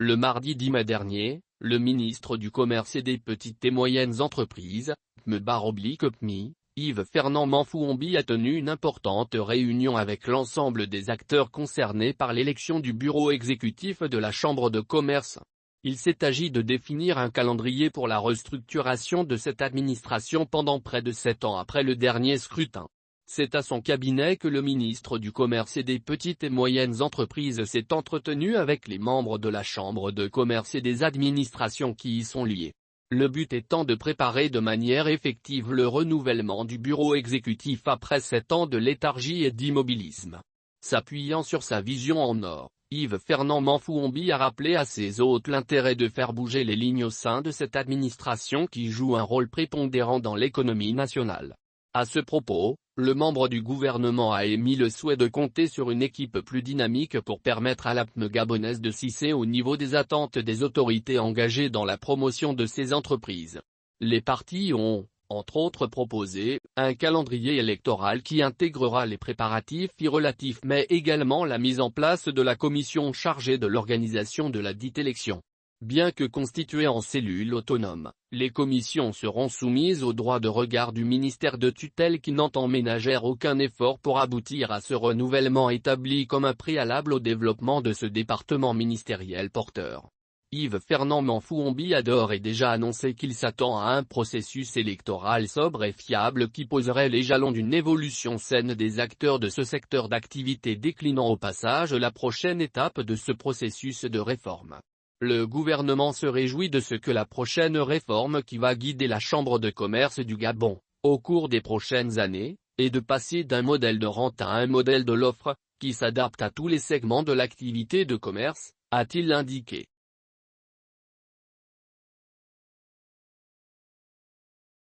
Le mardi 10 mai dernier, le ministre du Commerce et des Petites et Moyennes Entreprises, PME/PMI, Yves Fernand Manfouombi a tenu une importante réunion avec l'ensemble des acteurs concernés par l'élection du bureau exécutif de la Chambre de commerce. Il s'est agi de définir un calendrier pour la restructuration de cette administration pendant près de 7 ans après le dernier scrutin. C'est à son cabinet que le ministre du Commerce et des Petites et Moyennes Entreprises s'est entretenu avec les membres de la Chambre de commerce et des administrations qui y sont liées. Le but étant de préparer de manière effective le renouvellement du bureau exécutif après 7 ans de léthargie et d'immobilisme. S'appuyant sur sa vision en or, Yves Fernand Manfouombi a rappelé à ses hôtes l'intérêt de faire bouger les lignes au sein de cette administration qui joue un rôle prépondérant dans l'économie nationale. À ce propos, le membre du gouvernement a émis le souhait de compter sur une équipe plus dynamique pour permettre à la PME gabonaise de s'hisser au niveau des attentes des autorités engagées dans la promotion de ces entreprises. Les partis ont, entre autres, proposé un calendrier électoral qui intégrera les préparatifs relatifs mais également la mise en place de la commission chargée de l'organisation de la dite élection. Bien que constituées en cellules autonomes, les commissions seront soumises au droit de regard du ministère de tutelle qui n'entend ménager aucun effort pour aboutir à ce renouvellement établi comme un préalable au développement de ce département ministériel porteur. Yves Fernand Manfouombi a d'ores et déjà annoncé qu'il s'attend à un processus électoral sobre et fiable qui poserait les jalons d'une évolution saine des acteurs de ce secteur d'activité, déclinant au passage la prochaine étape de ce processus de réforme. Le gouvernement se réjouit de ce que la prochaine réforme qui va guider la Chambre de commerce du Gabon, au cours des prochaines années, est de passer d'un modèle de rente à un modèle de l'offre, qui s'adapte à tous les segments de l'activité de commerce, a-t-il indiqué.